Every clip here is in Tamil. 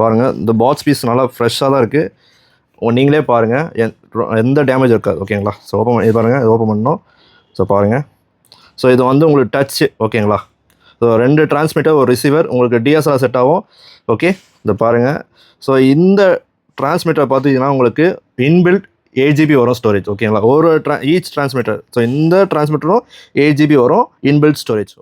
பாருங்கள், இந்த பாக்ஸ் பீஸ் நல்லா ஃப்ரெஷ்ஷாக தான் இருக்குது. நீங்களே பாருங்கள், எந்த டேமேஜ் இருக்காது. ஓகேங்களா? ஸோ ஓப்பன் இது பாருங்கள், இது ஓப்பன் பண்ணணும். ஸோ பாருங்கள், ஸோ இது வந்து உங்களுக்கு டச்சு. ஓகேங்களா? ஸோ 2 டிரான்ஸ்மிட்டர், ஒரு ரிசீவர், உங்களுக்கு டிஎஸ்எல்ஆர் செட் ஆகும். ஓகே, இதை பாருங்கள். ஸோ இந்த டிரான்ஸ்மிட்டர் பார்த்தீங்கன்னா உங்களுக்கு இன்பில்ட் 8GB வரும் ஸ்டோரேஜ். ஓகேங்களா? ஒரு ஈச் டிரான்ஸ்மிட்டர். ஸோ இந்த டிரான்ஸ்மிட்டரும் 8GB வரும் inbuilt storage.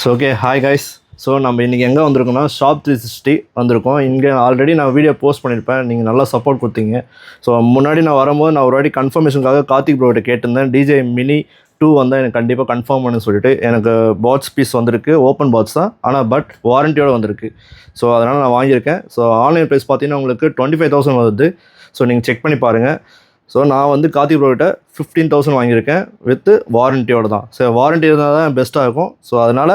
So okay, hi guys. So நம்ம இன்றைக்கி எங்கே வந்திருக்கோம்னா ஷாப் 360 வந்திருக்கோம். இங்கே ஆல்ரெடி நான் வீடியோ போஸ்ட் பண்ணியிருப்பேன், நீங்கள் நல்லா சப்போர்ட் கொடுத்தீங்க. ஸோ முன்னாடி நான் வரும்போது நான் ஒரு வாட்டி கன்ஃபர்மேஷனுக்காக கார்த்திக் ப்ரோகிட்ட கேட்டிருந்தேன், டிஜே மினி 2 வந்தால் எனக்கு கண்டிப்பாக கன்ஃபார்ம் பண்ணு சொல்லிட்டு. எனக்கு பாட்ஸ் பீஸ் வந்திருக்கு, ஓப்பன் பாட்ஸ் தான், ஆனால் பட் வாரண்டியோடு வந்திருக்கு. ஸோ அதனால் நான் வாங்கியிருக்கேன். ஸோ ஆன்லைன் ப்ரைஸ் பார்த்தீங்கன்னா உங்களுக்கு 25,000 வருது. ஸோ நீங்கள் செக் பண்ணி பாருங்கள். ஸோ நான் வந்து கார்த்திக் ப்ரோகிட்ட 15,000 வாங்கியிருக்கேன் வித் வாரண்டியோடு தான். ஸோ வாரண்ட்டி இருந்தால் தான் பெஸ்ட்டாக இருக்கும். ஸோ அதனால்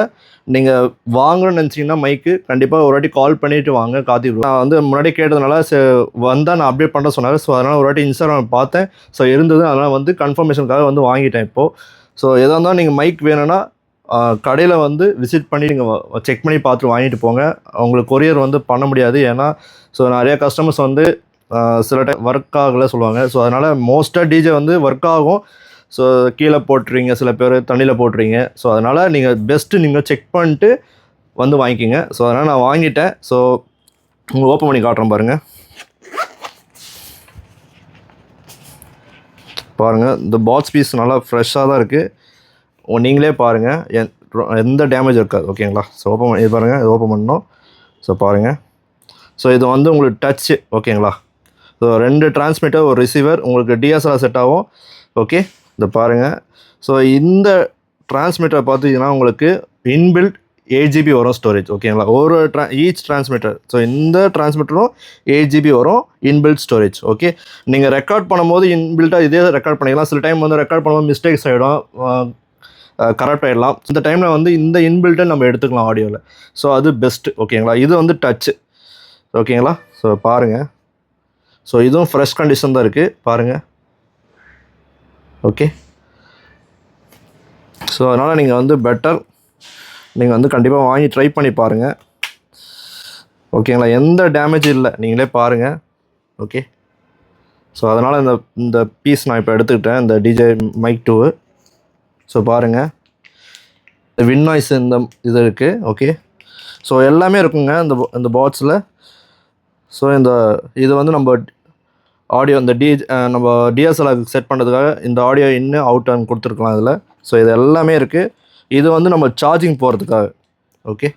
நீங்கள் வாங்கணும்னு நினச்சிங்கன்னா மைக்கு கண்டிப்பாக ஒரு வாட்டி கால் பண்ணிவிட்டு வாங்க கார்த்திக் ப்ரோ. நான் வந்து முன்னாடி கேட்டதுனால வந்தால் நான் அப்டேட் பண்ண சொன்னார். ஸோ அதனால் ஒரு வாட்டி இன்ஸ்டாகிராம் பார்த்தேன். ஸோ இருந்தது, அதனால் வந்து கன்ஃபர்மேஷனுக்காக வந்து வாங்கிட்டேன் இப்போது. ஸோ எதாக இருந்தாலும் நீங்கள் மைக் வேணும்னா கடையில் வந்து விசிட் பண்ணி நீங்கள் செக் பண்ணி பார்த்துட்டு வாங்கிட்டு போங்க. உங்களுக்கு கொரியர் வந்து பண்ண முடியாது. ஏன்னா ஸோ நிறைய கஸ்டமர்ஸ் வந்து சில டைம் ஒர்க் ஆகலை சொல்லுவாங்க. ஸோ அதனால் மோஸ்ட்டாக டிஜே வந்து ஒர்க் ஆகும். ஸோ கீழே போட்டுருவீங்க, சில பேர் தண்ணியில் போட்டுருவீங்க. ஸோ அதனால் நீங்கள் பெஸ்ட்டு நீங்கள் செக் பண்ணிட்டு வந்து வாங்கிக்கிங்க. ஸோ அதனால் நான் வாங்கிட்டேன். ஸோ உங்களுக்கு ஓப்பன் பண்ணி காட்டுறேன் பாருங்கள். பாருங்கள், இந்த பாக்ஸ் பீஸ் நல்லா ஃப்ரெஷ்ஷாக தான் இருக்குது. நீங்களே பாருங்கள், எந்த டேமேஜ் இருக்காது. ஓகேங்களா? ஸோ ஓப்பன் இது பாருங்கள், இது ஓப்பன் பண்ணணும். ஸோ பாருங்கள், ஸோ இது வந்து உங்களுக்கு டச்சு. ஓகேங்களா? ஸோ 2 டிரான்ஸ்மிட்டர், ஒரு ரிசீவர், உங்களுக்கு டிஎஸ்எல்ஆர் செட் ஆகும். ஓகே, இதை பாருங்கள். ஸோ இந்த டிரான்ஸ்மிட்டர் பார்த்தீங்கன்னா உங்களுக்கு இன்பில்ட் 8GB வரும் ஸ்டோரேஜ். ஓகேங்களா? ஒரு ஈச் டிரான்ஸ்மிட்டர். ஸோ இந்த டிரான்ஸ்மிட்டரும் 8GB வரும் இன்பில்ட் ஸ்டோரேஜ். ஓகே, நீங்கள் ரெக்கார்ட் பண்ணும்போது இன்பில்ட்டாக இதே ரெக்கார்ட் பண்ணிக்கலாம். சில டைம் வந்து ரெக்கார்ட் பண்ணும்போது மிஸ்டேக்ஸ் ஆகிடும், கரெக்ட் ஆகிடலாம். இந்த டைமில் வந்து இந்த இன்பில்ட்டை நம்ம எடுத்துக்கலாம் ஆடியோவில். ஸோ அது பெஸ்ட்டு. ஓகேங்களா? இது வந்து டச்சு. ஓகேங்களா? ஸோ பாருங்கள், ஸோ இதுவும் ஃப்ரெஷ் கண்டிஷன் தான் இருக்குது பாருங்கள். ஓகே, ஸோ அதனால் நீங்கள் வந்து பெட்டர் நீங்கள் வந்து கண்டிப்பாக வாங்கி ட்ரை பண்ணி பாருங்கள். ஓகேங்களா? எந்த டேமேஜ் இல்லை, நீங்களே பாருங்கள். ஓகே, ஸோ அதனால் இந்த பீஸ் நான் இப்போ எடுத்துக்கிட்டேன், இந்த டிஜே மைக் 2. ஸோ பாருங்கள், இந்த வின் நாய்ஸ் இந்த இது இருக்குது. ஓகே, ஸோ எல்லாமே இருக்குங்க இந்த பாட்ஸில். ஸோ இது வந்து நம்ம ஆடியோ இந்த நம்ம டிஎஸ்எல்ஆர் செட் பண்ணுறதுக்காக இந்த ஆடியோ இன்னும் அவுட் அண்ட் கொடுத்துருக்கலாம் இதில். ஸோ இது எல்லாமே இருக்குது. இது வந்து நம்ம சார்ஜிங் போகிறதுக்காக. ஓகே,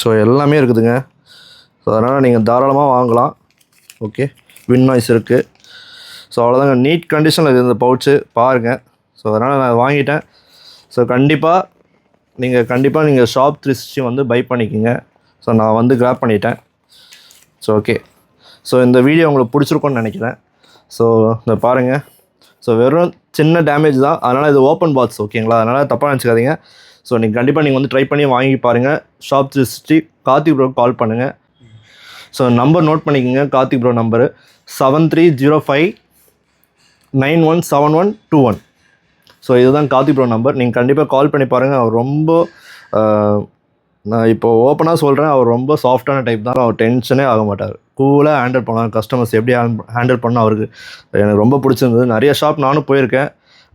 ஸோ எல்லாமே இருக்குதுங்க. ஸோ அதனால் நீங்கள் தாராளமாக வாங்கலாம். ஓகே, வின் நாய்ஸ் இருக்குது. ஸோ அவ்வளோதாங்க, நீட் கண்டிஷனில் இருக்குது இந்த பவுச்சு பாருங்கள். ஸோ அதனால் நான் வாங்கிட்டேன். ஸோ கண்டிப்பாக நீங்கள் ஷாப் 360 வந்து பை பண்ணிக்கோங்க. ஸோ நான் வந்து கிராப் பண்ணிட்டேன். ஸோ ஓகே, ஸோ இந்த வீடியோ உங்களுக்கு பிடிச்சிருக்கும்னு நினைக்கிறேன். ஸோ இந்த பாருங்கள், ஸோ வெறும் சின்ன டேமேஜ் தான், அதனால் இது ஓப்பன் பாக்ஸ். ஓகேங்களா? அதனால் தப்பாக நினச்சிக்காதீங்க. ஸோ நீங்கள் கண்டிப்பாக நீங்கள் வந்து ட்ரை பண்ணி வாங்கி பாருங்கள். ஷாப் 360 கார்த்திக் ப்ரோக்கு கால் பண்ணுங்கள். ஸோ நம்பர் நோட் பண்ணிக்கோங்க, கார்த்திக் ப்ரோ நம்பரு 7305917121. ஸோ இதுதான் கார்த்திக் ப்ரோ நம்பர். நீங்கள் கண்டிப்பாக கால் பண்ணி பாருங்கள். அவர் ரொம்ப நான் இப்போ ஓப்பனாக சொல்கிறேன், அவர் ரொம்ப சாஃப்டான டைப் தான். அவர் டென்ஷனே ஆக மாட்டார், கூலாக ஹேண்டில் பண்ணுவாங்க. கஸ்டமர்ஸ் எப்படி ஹேண்டில் பண்ணால் அவருக்கு எனக்கு ரொம்ப பிடிச்சிருந்தது. நிறைய ஷாப் நானும் போயிருக்கேன்.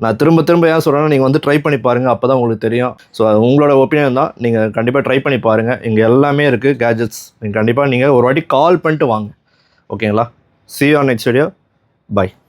நான் திரும்ப ஏன் சொல்கிறேன்னா, நீங்கள் வந்து ட்ரை பண்ணி பாருங்கள், அப்போ தான் உங்களுக்கு தெரியும். ஸோ உங்களோட ஒப்பீனியன் தான், நீங்கள் கண்டிப்பாக ட்ரை பண்ணி பாருங்கள். இங்கே எல்லாமே இருக்குது கேஜெட்ஸ். நீங்கள் கண்டிப்பாக நீங்கள் ஒரு வாட்டி கால் பண்ணிட்டு வாங்க. ஓகேங்களா? see you on next video. Bye.